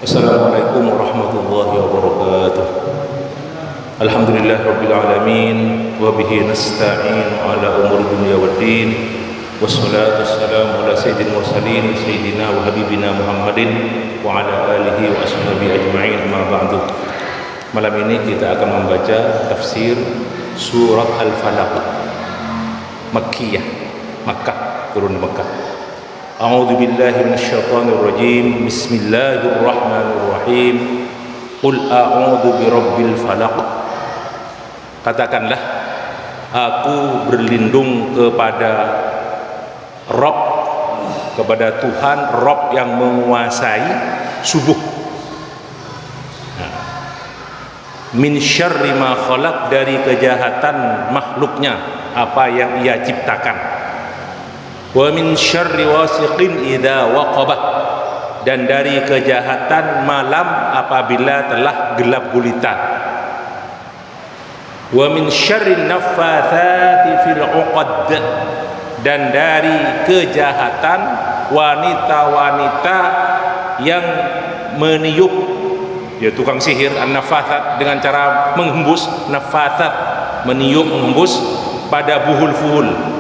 Assalamualaikum warahmatullahi wabarakatuh. Alhamdulillah rabbil alamin wa bihi nasta'in ala umuri dunya waddin. Wassalatu wassalamu ala sayyidil mursalin sayyidina wa habibina Muhammadin wa ala alihi wa ashabihi ajma'in, ma ba'du. Malam ini kita akan membaca tafsir surat Al-Falaq, Makkiyah, Makkah, turun di Makkah. A'udzu billahi minasyaitonir rajim. Bismillahirrahmanirrahim. Qul a'udzu birabbil falaq. Katakanlah, aku berlindung kepada Rabb, kepada Tuhan Rabb yang menguasai subuh. Min syarri ma khalaq, dari kejahatan makhluknya, apa yang ia ciptakan. Wa min syarri wasiqin idza waqabah, dan dari kejahatan malam apabila telah gelap gulita. Wa min syarri naffatsati fil 'uqad, dan dari kejahatan wanita-wanita yang meniup, ya tukang sihir, an-naffatsat, dengan cara menghembus, naffatsat meniup, menghembus pada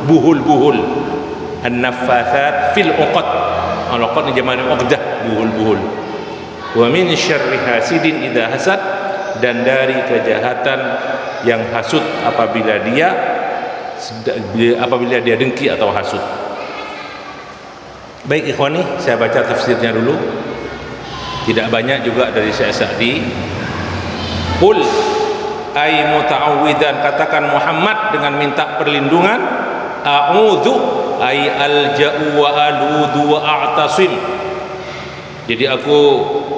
buhul-buhul. An-naffatsat fil 'uqad, al-'uqad ni jamak uqdah, buhul-buhul. Wa min syarri hasidin idza hasad, dan dari kejahatan yang hasud apabila dia dengki atau hasud. Baik ikhwani, saya baca tafsirnya dulu. Tidak banyak juga dari Syekh Sa'di. Qul ay muta'awwidan, katakan Muhammad dengan minta perlindungan. A'udzu ay alja'u wa aludu wa a'tasim, jadi aku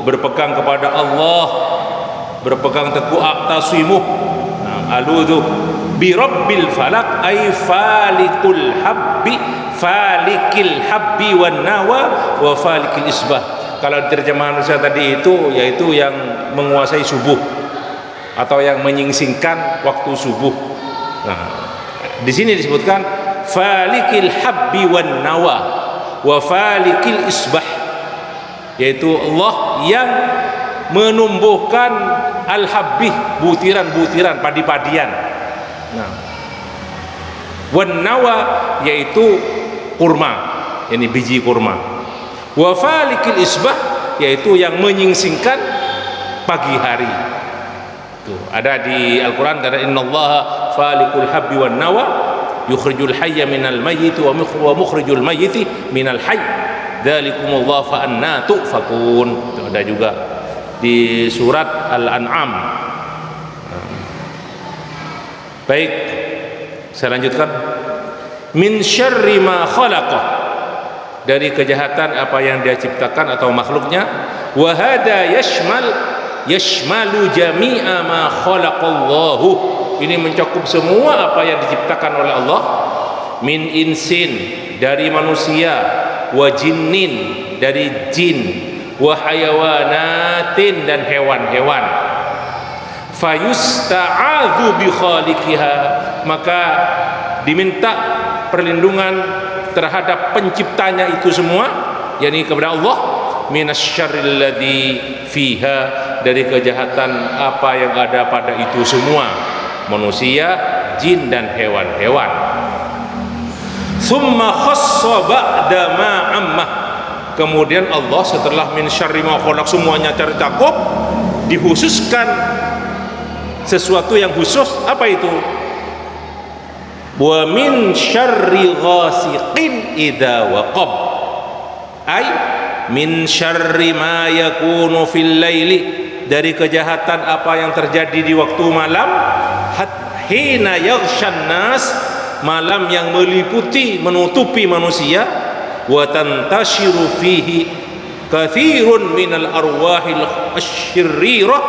berpegang kepada Allah, berpegang teguh, a'tasimu, aludu bi rabbil falaq ay falikul habbi wan nawa wa falikil isbah. Kalau terjemahan saya tadi itu yaitu yang menguasai subuh atau yang menyingsingkan waktu subuh. Nah, di sini disebutkan falikil habbi wan nawa wa falikil isbah, yaitu Allah yang menumbuhkan al-habbi, butiran-butiran, padi-padian. Nah, wan nawa yaitu kurma, ini biji kurma. Wa falikil isbah yaitu yang menyingsingkan pagi hari. Tuh, ada di Al-Qur'an kata innallaha falikul habbi wan nawa yukhrijul hayya minal mayyit wa mukhrijul mayyiti minal hayy dzalikumullahu fa anna tufakun. Itu ada juga di surat Al-An'am. Baik, saya lanjutkan. Min syarri ma khalaqa, dari kejahatan apa yang dia ciptakan atau makhluknya. Wa hada yashmalu jami'a ma khalaqallahu, ini mencakup semua apa yang diciptakan oleh Allah. Min insin, dari manusia, wa jinnin, dari jin, wa hayawanatin, dan hewan-hewan. Fayusta'adzu bi khaliqiha, maka diminta perlindungan terhadap penciptanya itu semua, yakni kepada Allah. Minasyarril ladzi fiha, dari kejahatan apa yang ada pada itu semua, manusia, jin, dan hewan-hewan. Summa khassa ba'da ma ammah, kemudian Allah setelah min syarri ma khalaq semuanya tercakup, dikhususkan sesuatu yang khusus. Apa itu? Wa min syarri ghasiqin idza waqab, ay min syarri ma yakunu fil laili, dari kejahatan apa yang terjadi di waktu malam. Hina yaghshan nas, malam yang meliputi, menutupi manusia. Wa tantashiru fihi katsirun minal arwahil asyirrirah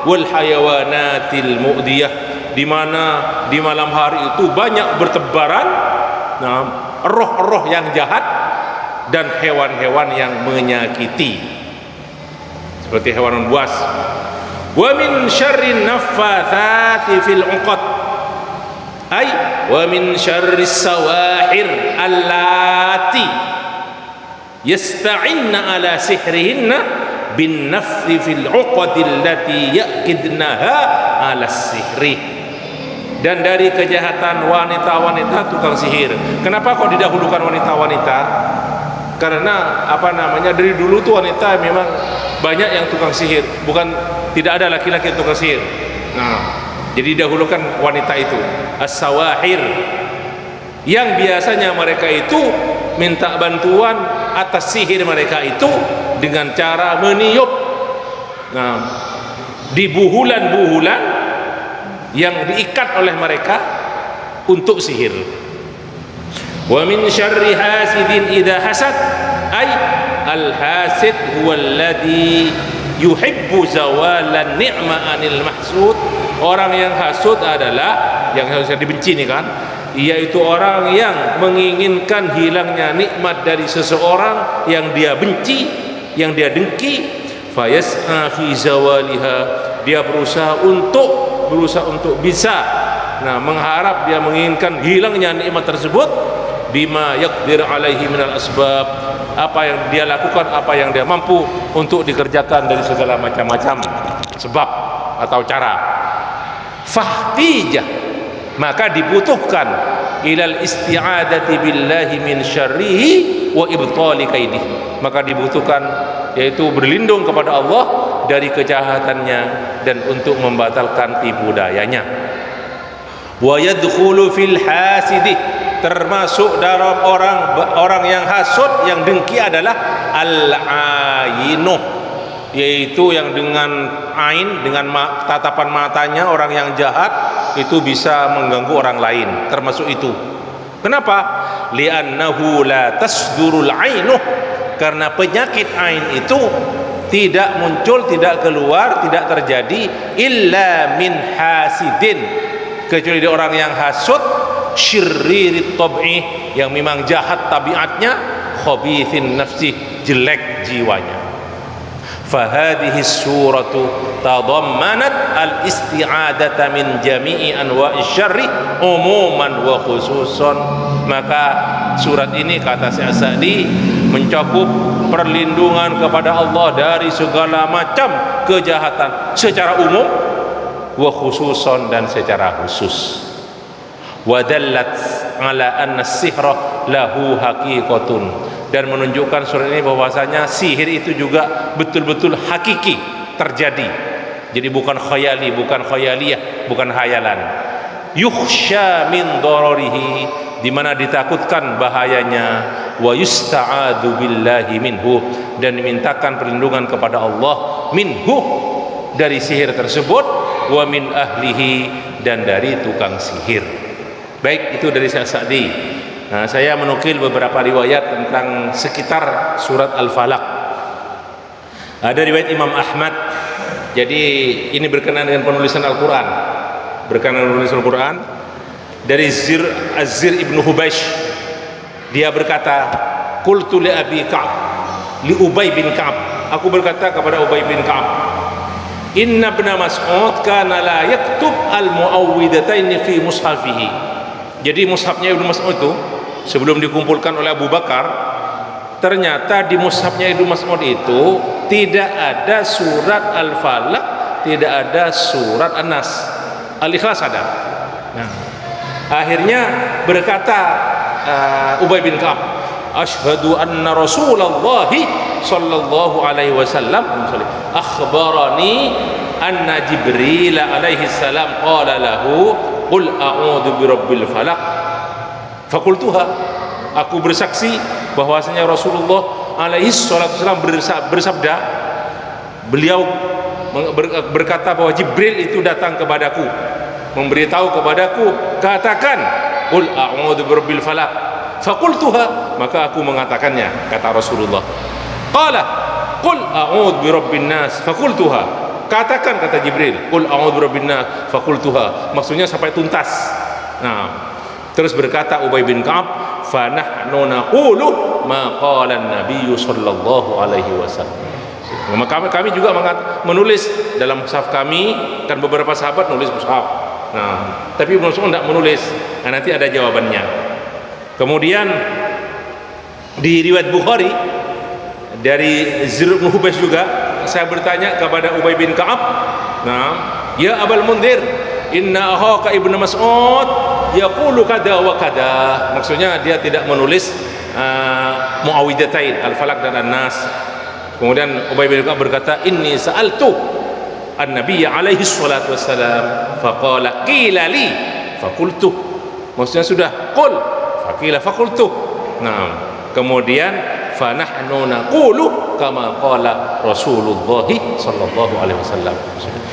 wal hayawanatil mu'diyah, di mana di malam hari itu banyak bertebaran roh-roh yang jahat dan hewan-hewan yang menyakiti, seperti hewan buas. Wa min syarri naffatsati fil 'uqad, ay wa min syarri sawahir allati yasta'inna ala sihrihinna bin nafthi fil 'uqadil lati yaqidnaha 'ala sihri. Dan dari kejahatan wanita-wanita tukang sihir. Kenapa kok didahulukan wanita-wanita? Karena dari dulu tuh wanita memang banyak yang tukang sihir, bukan tidak ada laki-laki yang tukang sihir. Nah, jadi didahulukan wanita itu, as-sawahir, yang biasanya mereka itu minta bantuan atas sihir mereka itu dengan cara meniup, di buhulan-buhulan yang diikat oleh mereka untuk sihir. Wa min syarri hasidin idza hasad, ay al-hasid huwa alladhi yuhibbu zawalan ni'ma anil mahsud. Orang yang hasud adalah yang harusnya dibenci nih kan, yaitu orang yang menginginkan hilangnya nikmat dari seseorang yang dia benci, yang dia dengki. Fayas'a fi zawaliha, dia berusaha untuk bisa mengharap, dia menginginkan hilangnya nikmat tersebut. Bima yaqdir alaihi minal asbab, apa yang dia lakukan, apa yang dia mampu untuk dikerjakan dari segala macam-macam sebab atau cara. Fahtijah, maka dibutuhkan ilal isti'adati billahi min syarrihi wa ibtali kaidih, maka dibutuhkan yaitu berlindung kepada Allah dari kejahatannya dan untuk membatalkan tipu dayanya. Wa yadkhulu fil hasidih, termasuk dalam orang yang hasud, yang dengki adalah al-ainuh, yaitu yang dengan ain, dengan tatapan matanya orang yang jahat itu bisa mengganggu orang lain, termasuk itu. Kenapa? Li'annahu la tasdurul ainuh, karena penyakit ain itu tidak muncul, tidak keluar, tidak terjadi illa min hasidin, kecuali dari orang yang hasud, syirririt tab'i, yang memang jahat tabiatnya, khabithin nafsi, jelek jiwanya. Fahadhihi suratu tadammanat al-isti'adata min jami'i anwa'i syarri umuman wa khususan. Maka surat ini, kata Syekh Sa'di, mencakup perlindungan kepada Allah dari segala macam kejahatan secara umum, wa khususan, dan secara khusus. Wadallat ala anna sihra lahu haqiqatun, dan menunjukkan surat ini bahwasanya sihir itu juga betul-betul hakiki terjadi. Jadi bukan khayali, bukan khayaliyah, bukan hayalan. Yukhsha min dararihi, di mana ditakutkan bahayanya. Wa yusta'adu billahi minhu, dan dimintakan perlindungan kepada Allah minhu, dari sihir tersebut. Wa min ahlihi, dan dari tukang sihir. Baik, itu dari Syekh Sa'di. Nah, saya menukil beberapa riwayat tentang sekitar surat Al-Falaq. Ada riwayat Imam Ahmad. Jadi ini berkenaan dengan penulisan Al-Quran, dari Az-Zir ibnu Hubaish. Dia berkata, qultu li Abi Ka'ab, li Ubay bin Ka'ab, aku berkata kepada Ubay bin Ka'ab, inna ibn Mas'ud kana la yaktub al-mu'awwidhatain fi mushafihi. Jadi mushafnya Ibnu Mas'ud itu sebelum dikumpulkan oleh Abu Bakar, ternyata di mushafnya Ibnu Mas'ud itu tidak ada surat Al-Falaq, tidak ada surat An-Nas. Al-Ikhlas ada. Nah, akhirnya berkata Ubay bin Ka'ab, asyhadu anna Rasulullah sallallahu alaihi wasallam akhbarani anna Jibril alaihi salam qala lahu qul a'udzu birabbil falaq faqultuha. Aku bersaksi bahwasanya Rasulullah alaihi salatu wasallam bersabda, beliau berkata bahwa Jibril itu datang kepadaku, memberitahu kepadaku, katakan qul a'udzu birabbil falaq faqultuha, maka aku mengatakannya, kata Rasulullah. Qala qul a'udzu birabbin nas faqultuha, katakan, kata Jibril, qul a'udzu birabbin nas faqultuha, maksudnya sampai tuntas. Nah, terus berkata Ubay bin Ka'ab, fa nahnu naqulu ma qala an-nabiy sallallahu alaihi wasallam. Maka kami juga menulis dalam mushaf kami, kan beberapa sahabat nulis mushaf. Nah, tapi Ibnu Mas'ud tidak menulis. Nah, nanti ada jawabannya. Kemudian di riwayat Bukhari dari Zir bin Hubaish juga, saya bertanya kepada Ubay bin Ka'ab, nah, ya Abul Mundhir, inna akhaka Ibnu Mas'ud yaqulu kada wa kada. Maksudnya dia tidak menulis Muawwidhatain, Al-Falaq dan An-Nas. Kemudian Ubay bin Ka'ab berkata, inni sa'altu an-nabiy alaihi salatu wassalam faqala qila li faqultu. Maksudnya sudah qul faqila faqultu. Nah, kemudian fa nahnu naqulu kama qala Rasulullah sallallahu alaihi wasallam.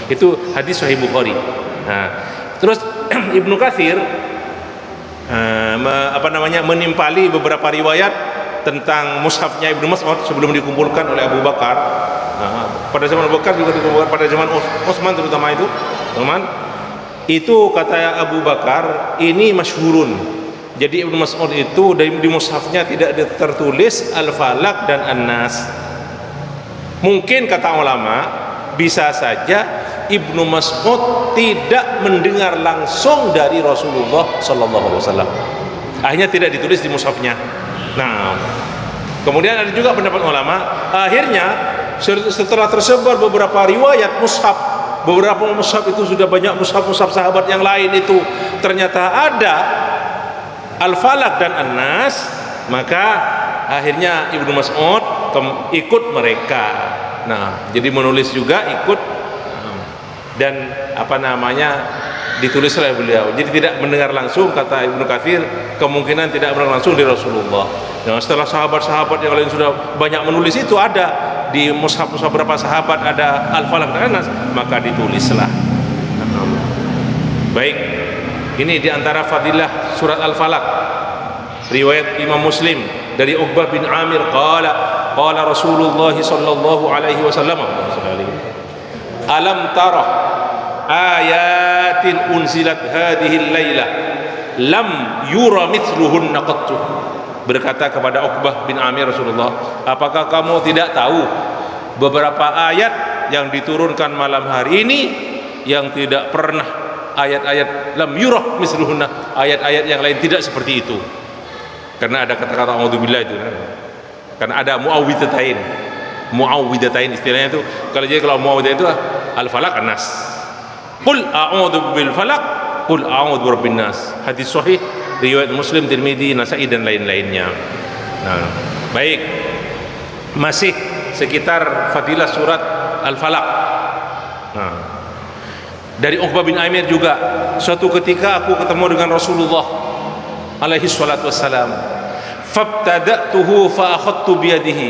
Itu hadis sahih Bukhari. Nah, terus Ibnu Katsir menimpali beberapa riwayat tentang mushafnya Ibnu Mas'ud sebelum dikumpulkan oleh Abu Bakar. Nah, pada zaman Abu Bakar juga dikumpulkan, pada zaman Utsman terutama itu, teman. Itu kata Abu Bakar, ini masyhurun. Jadi Ibnu Mas'ud itu di mushafnya tidak tertulis Al-Falaq dan An-Nas. Mungkin kata ulama, bisa saja Ibnu Mas'ud tidak mendengar langsung dari Rasulullah sallallahu alaihi wasallam. Akhirnya tidak ditulis di mushafnya. Nah, kemudian ada juga pendapat ulama, akhirnya setelah tersebar beberapa riwayat mushaf, beberapa mushaf itu sudah banyak mushaf-mushaf sahabat yang lain itu ternyata ada Al-Falaq dan An-Nas, maka akhirnya Ibnu Mas'ud ikut mereka. Nah, jadi menulis juga ikut, dan ditulis oleh beliau. Jadi tidak mendengar langsung, kata Ibnu Katsir, kemungkinan tidak mendengar langsung dari Rasulullah. Nah, setelah sahabat-sahabat yang lain sudah banyak menulis, itu ada di mushaf-mushaf beberapa sahabat ada Al-Falaq dan An-Nas, maka ditulislah. Baik, ini diantara fadilah surat Al-Falaq. Riwayat Imam Muslim dari Uqbah bin Amir qala Rasulullah sallallahu alaihi wasallam, alam tara ayatin unzilat hadhil lailah lam yura mithluhunna qattu. Berkata kepada Uqbah bin Amir Rasulullah, apakah kamu tidak tahu beberapa ayat yang diturunkan malam hari ini yang tidak pernah ayat-ayat lam yura mithluhunna, ayat-ayat yang lain tidak seperti itu. Karena ada kata-kata a'udzubillah itu, karena ada muawwidhatain istilahnya itu. Kalau muawwidhatain itu Al-Falaq An-Nas. Qul a'udzu bil falaq, qul a'udzu birabbin nas. Hadis sahih riwayat Muslim, Tirmidzi, Nasa'i dan lain-lainnya. Nah, baik. Masih sekitar fadilah surat Al-Falaq. Nah, dari Uqbah bin Amir juga, suatu ketika aku ketemu dengan Rasulullah alaihi salatu wassalam. Fabtada'tuhu fa akhadtu biyadihi.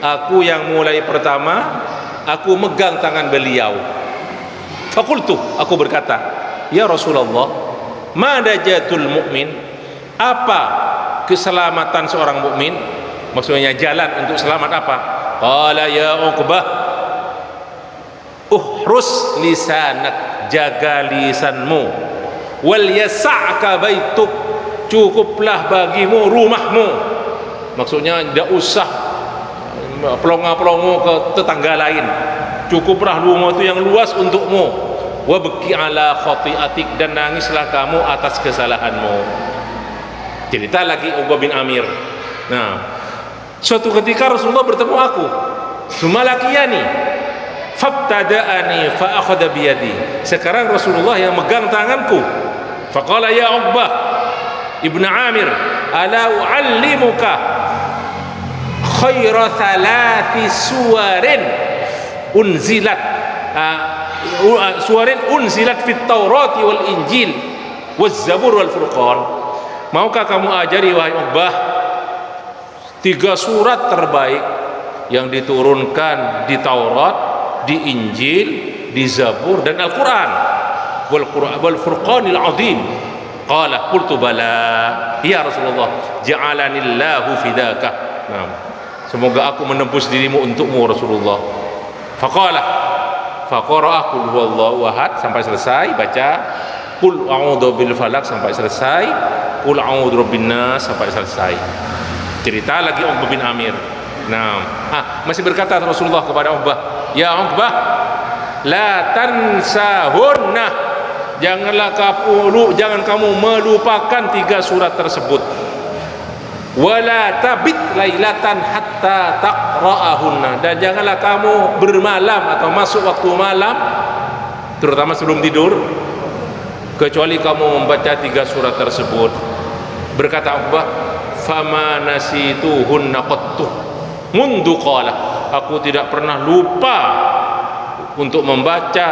Aku yang mulai pertama, aku megang tangan beliau. Faqultu, aku berkata, ya Rasulullah, ma najatul mu'min, apa keselamatan seorang mukmin? Maksudnya jalan untuk selamat apa? Qala ya Uqbah, uhrus lisanak, jaga lisanmu, wal yasa'ka baituk, cukuplah bagimu rumahmu. Maksudnya tidak usah pelongo-pelongo ke tetangga lain, cukuplah rumah itu yang luas untukmu. Wabki ala khati'atik, dan nangislah kamu atas kesalahanmu. Cerita lagi Uqbah bin Amir. Nah, suatu ketika Rasulullah bertemu aku, sumalakiyani fabtada'ani fa akhadha biyadi. Sekarang Rasulullah yang megang tanganku. Faqala ya Uqbah ibn Amir, ala u'allimuka khaira thalathi suwarin unzilat unzilat fit Taurati wal Injil waz Zabur wal Furqan. Maukah kamu ajari wahai Uqbah 3 surat terbaik yang diturunkan di Taurat, di Injil, di Zabur dan Al-Quran, wal Furqanil Azim. Qala qultu bala ya Rasulullah, ja'alanillahu fidaka. Nah, semoga aku menembus dirimu untukmu Rasulullah. Faqara qul huwallahu ahad sampai selesai baca, qul a'udzu bil falaq sampai selesai, qul a'udzu birabbin nas sampai selesai. Cerita lagi Uqbah bin Amir. Nah, masih berkata Rasulullah kepada Uqbah, ya Uqbah, la tansahunna, jangan kamu melupakan 3 surat tersebut. wala tabit lailatan hatta taqra'ahunna, dan janganlah kamu bermalam atau masuk waktu malam terutama sebelum tidur kecuali kamu membaca 3 surat tersebut. Berkata Uqbah, fama nasituhunna qattu mundu qala, aku tidak pernah lupa untuk membaca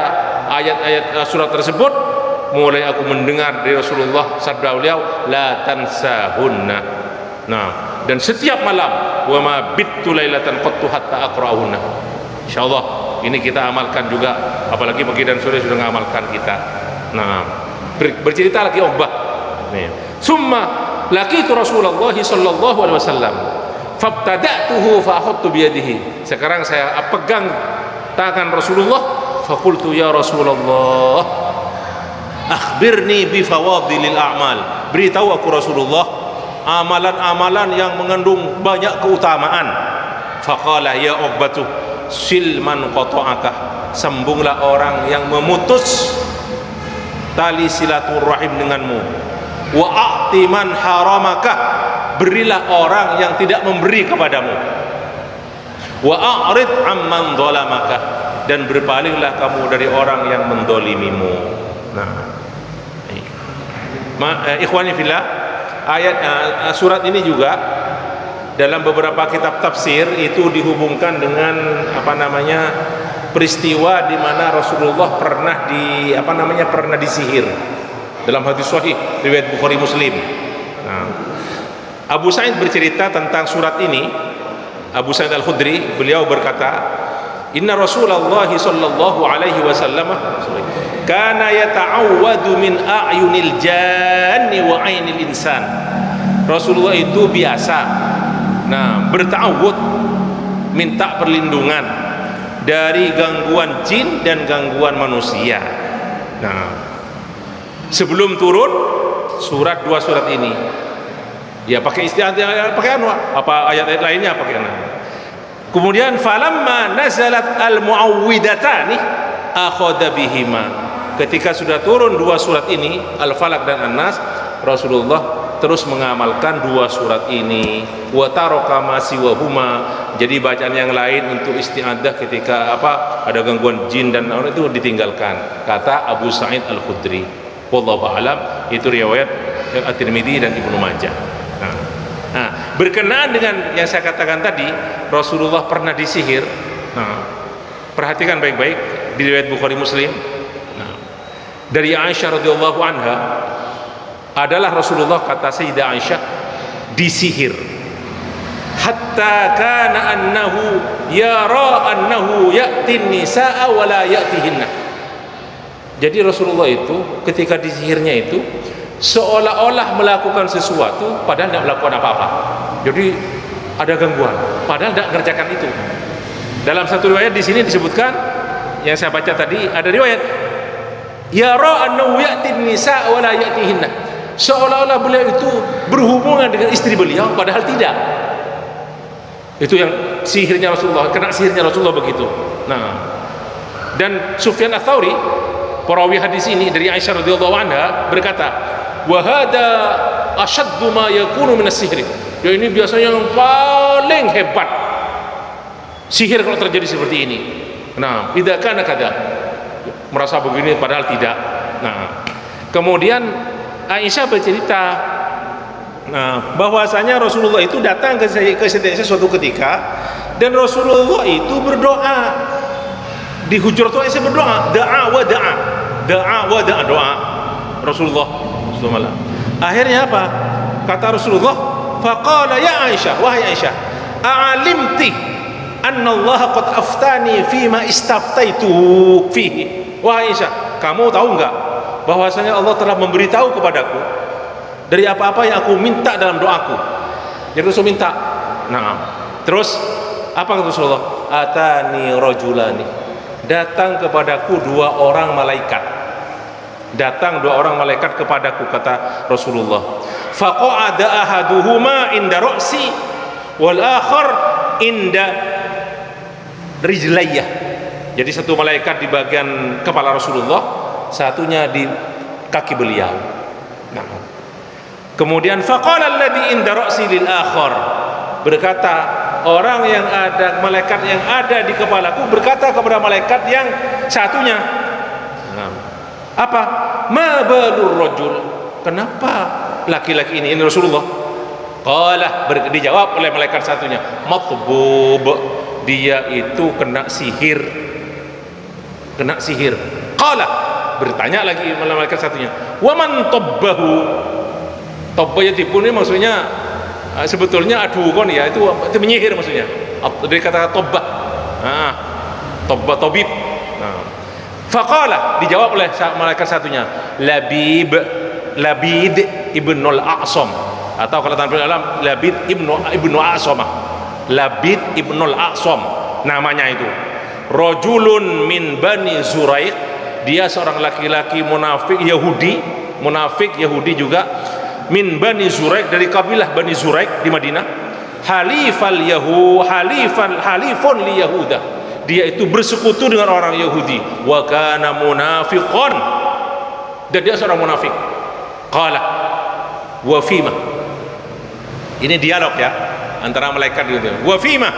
ayat-ayat surat tersebut mulai aku mendengar dari Rasulullah, sabda beliau la tansahunna. Nah, dan setiap malam wa ma bittu lailatan qattu hatta aqra'ahunna. Insyaallah ini kita amalkan juga, apalagi pagi dan sore sudah mengamalkan kita. Nah, bercerita lagi Uqbah nih, summa laqitu Rasulullah sallallahu alaihi wasallam fabtada'tuhu fa akhadtu bi yadihi. Sekarang saya pegang tangan Rasulullah, faqultu ya Rasulullah akhbirni bi fawadilil a'mal, beritahu aku Rasulullah amalan-amalan yang mengandung banyak keutamaan. Faqala ya Uqbatu silman qata'aka, sambunglah orang yang memutus tali silaturahim denganmu. Wa a'ti man haramaka, berilah orang yang tidak memberi kepadamu. Wa a'rid amman dhalamaka, dan berpalinglah kamu dari orang yang mendolimimu. Nah, ikhwani fillah, ayat surat ini juga dalam beberapa kitab tafsir itu dihubungkan dengan peristiwa di mana Rasulullah pernah pernah disihir. Dalam hadis sahih riwayat Bukhari Muslim. Nah, Abu Sa'id bercerita tentang surat ini. Abu Sa'id Al-Khudri, beliau berkata, inna Rasulullah sallallahu alaihi wasallam kana yata'awwadu min a'yunil janni wa 'ainil insan. Rasulullah itu biasa berta'awud, minta perlindungan dari gangguan jin dan gangguan manusia. Nah, sebelum turun dua surat ini, ya pakai isti'adzah, pakai ayat-ayat lainnya pakai Kemudian falamma nazalat al-mu'awwidatani akhadha bihima. Ketika sudah turun 2 surat ini, Al-Falaq dan An-Nas, Rasulullah terus mengamalkan 2 surat ini. Wa taraka ma siwahuma, jadi bacaan yang lain untuk isti'adzah ketika ada gangguan jin dan orang itu ditinggalkan, kata Abu Sa'id Al-Khudri. Wallahu a'lam, itu riwayat At-Tirmidzi dan Ibnu Majah. Nah, berkenaan dengan yang saya katakan tadi, Rasulullah pernah disihir. Nah, perhatikan baik-baik di riwayat Bukhari Muslim. Nah, dari Aisyah radhiyallahu anha adalah Rasulullah, kata Sayyidah Aisyah, disihir hatta kana annahu yara annahu ya'tin nisaa wa la ya'tihinna. Jadi Rasulullah itu ketika disihirnya itu seolah-olah melakukan sesuatu padahal tidak melakukan apa-apa. Jadi ada gangguan padahal tidak mengerjakan itu. Dalam satu riwayat di sini disebutkan, yang saya baca tadi, ada riwayat yara annahu ya'tin nisaa wa la ya'tihinna, seolah-olah beliau itu berhubungan dengan istri beliau padahal tidak. Itu yang sihirnya Rasulullah, kena sihirnya Rasulullah begitu. Nah, dan Sufyan Ats-Tsauri, perawi hadis ini dari Aisyah radhiyallahu anha, berkata, wa hada ashaddu ma yakunu min as-sihri. Ya, ini biasanya yang paling hebat sihir kalau terjadi seperti ini. Nah, idza kana kada, merasa begini padahal tidak. Nah, kemudian Aisyah bercerita bahwasanya Rasulullah itu datang ke Sayyidah Aisyah suatu ketika, dan Rasulullah itu berdoa di Hujurat Aisyah, berdoa doa Rasulullah sallallahu. Akhirnya apa? Kata Rasulullah, faqala ya Aisyah, wahai Aisyah, a'alimti anna Allah qad aftani fima istaftaitu fihi. Wahai Aisyah, kamu tahu enggak bahwasanya Allah telah memberitahu kepadaku dari apa-apa yang aku minta dalam doaku. Jadi Rasul minta. Nah, terus apa kata Rasulullah? Atani rajulani, datang kepadaku 2 orang malaikat. Datang 2 orang malaikat kepadaku, kata Rasulullah. Faqa'ada ahaduhuma inda ra'si wal akhar inda rijlayya. Jadi satu malaikat di bagian kepala Rasulullah, satunya di kaki beliau. Nah, Kemudian faqala alladhi inda ra'si lil akhar, berkata orang yang ada, malaikat yang ada di kepalaku berkata kepada malaikat yang satunya, apa? Ma balur rajul, kenapa laki-laki ini Rasulullah? Qala, dijawab oleh malaikat satunya, matbub, dia itu kena sihir. Kena sihir. Qala, bertanya lagi malaikat satunya, wa man tabbahu. Tabba ya tipu ini maksudnya sebetulnya adukon ya, itu menyihir maksudnya. Dari kata tobba. Tobba tabib. Faqala, dijawab oleh malaikat satunya, Labid ibnul A'sam, atau kalau tanpa dalam Labid ibnu A'sam. Labid ibnul A'sam namanya itu. Rajulun min Bani Zuraik, dia seorang laki-laki munafik Yahudi juga, min Bani Zuraik, dari kabilah Bani Zuraik di Madinah. Halifun li Yahuda, dia itu bersekutu dengan orang Yahudi. Wa kana munafiqan, dan dia seorang munafik. Qala wa fima, ini dialog ya antara malaikat itu. Wa fima,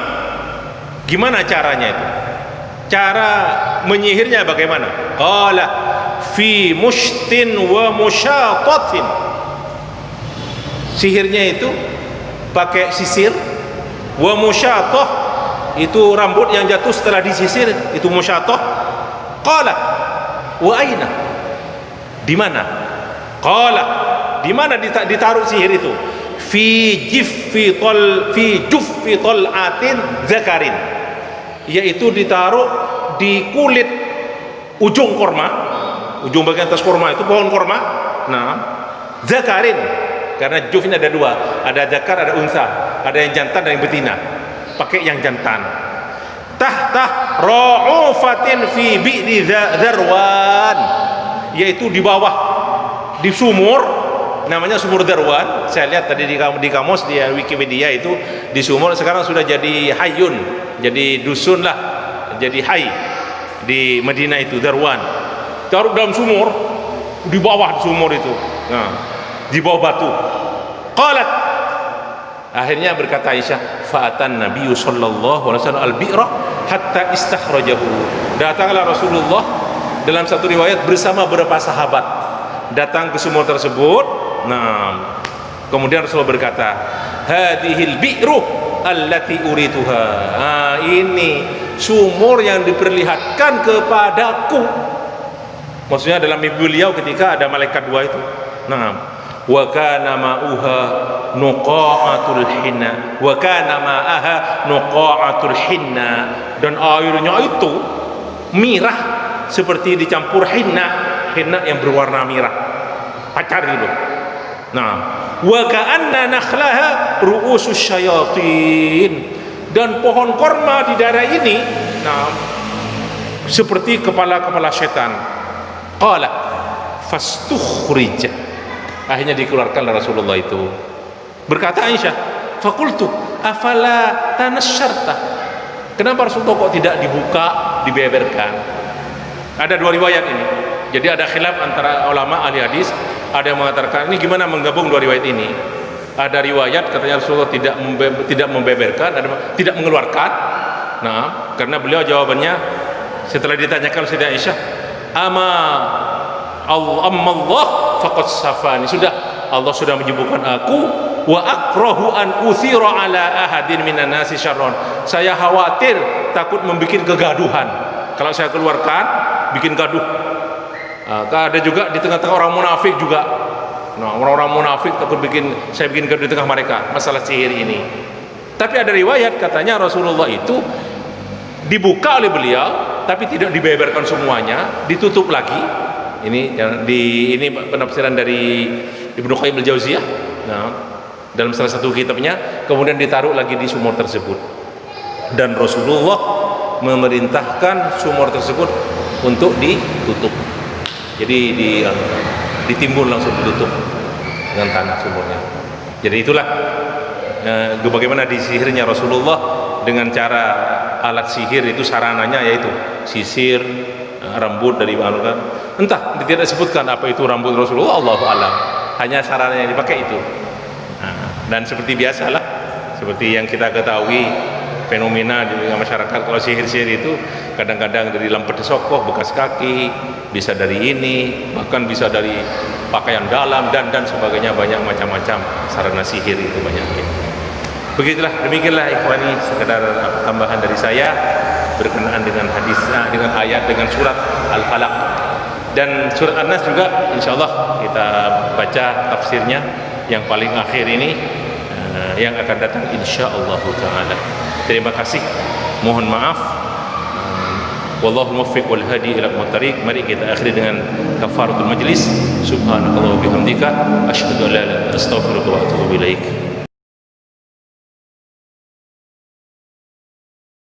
gimana caranya itu? Cara menyihirnya bagaimana? Qala fi mushtin wa musyatatin, sihirnya itu pakai sisir. Wa musyatah, itu rambut yang jatuh setelah disisir, itu musyatah. Qala wa aina, di mana? Qala, di mana ditaruh sihir itu? Fi juffi tal'atin zakarin, yaitu ditaruh di kulit ujung korma, ujung bagian atas korma itu pohon korma. Nah, zakarin, karena juf ini ada dua, ada zakar, ada unsa, ada yang jantan dan yang betina. Pakai yang jantan. Tahta ra'ufatin fi bi'ri Dharwan, yaitu di bawah, di sumur, namanya sumur Dharwan. Saya lihat tadi di kamus di Wikipedia itu di sumur, sekarang sudah jadi hayun, jadi dusun lah, jadi hai di Madinah itu Dharwan. Taruh dalam sumur, di bawah sumur itu, nah, di bawah batu. Qalat, akhirnya berkata Aisyah, fa'atan Nabi sallallahu alaihi wasallam al-bi'ra hatta istakhrajahu. Datanglah Rasulullah dalam satu riwayat bersama beberapa sahabat, datang ke sumur tersebut. Nah, kemudian Rasulullah berkata, hadhil bi'ru allati urituha. Ini sumur yang diperlihatkan kepadaku. Maksudnya dalam mimpi beliau ketika ada malaikat dua itu. Nah, wa kana ma'uha nuqa'atul hinna, wa kana ma'aha nuqa'atul hinna, dan airnya itu mirah seperti dicampur hinna yang berwarna mirah, pacar gitu. Nah, wa ka'anna nakhlaha ru'usus syayatin, dan pohon korma di daerah ini, nah, seperti kepala-kepala setan. Qala fastukhrija, akhirnya dikeluarkan Rasulullah itu. Berkata Aisyah, fakultu afala tanasyarta, kenapa Rasulullah kok tidak dibuka, dibeberkan? Ada dua riwayat ini, jadi ada khilaf antara ulama ahli hadis. Ada yang mengatakan ini gimana menggabung dua riwayat ini. Ada riwayat katanya Rasulullah tidak membeberkan, ada tidak mengeluarkan. Nah, karena beliau jawabannya setelah ditanyakan Sayyidah Aisyah, Allah faqad safani, sudah, Allah sudah menyembuhkan aku. Wa akrahu an uthira ala ahadin minan nasi syarron, saya khawatir takut membuat kegaduhan kalau saya keluarkan, bikin gaduh. Ada juga di tengah-tengah orang munafik juga. Nah, orang-orang munafik takut saya bikin gaduh di tengah mereka masalah sihir ini. Tapi ada riwayat katanya Rasulullah itu dibuka oleh beliau, tapi tidak dibeberkan semuanya, ditutup lagi. Ini penafsiran dari Ibnu Qayyim al-Jauziyah. Nah, dalam salah satu kitabnya, kemudian ditaruh lagi di sumur tersebut. Dan Rasulullah memerintahkan sumur tersebut untuk ditutup. Jadi ditimbun, langsung ditutup dengan tanah sumurnya. Jadi itulah bagaimana disihirnya Rasulullah dengan cara alat sihir itu, sarananya yaitu sisir, rambut dari entah tidak disebutkan apa itu rambut Rasulullah, Allahu a'lam. hanya sarana yang dipakai itu. Dan seperti biasalah, seperti yang kita ketahui fenomena di masyarakat, kalau sihir-sihir itu kadang-kadang dari lampu sokoh, bekas kaki, bisa dari ini, bahkan bisa dari pakaian dalam dan sebagainya, banyak macam-macam sarana sihir itu banyak. Begitulah, demikianlah ikhwani, sekedar tambahan dari saya berkenaan dengan hadis, dengan ayat, dengan surat Al-Falaq dan surat An-Nas juga. Insyaallah kita baca tafsirnya yang paling akhir ini yang akan datang insyaallah taala. Terima kasih, mohon maaf. Wallahu muwaffiq wal hadi ila aqwamit. Mari kita akhiri dengan kafaratul majlis. Subhanakallah wa bihamdika asyhadu an la ilaha illa anta astaghfiruka wa atubu ilaik.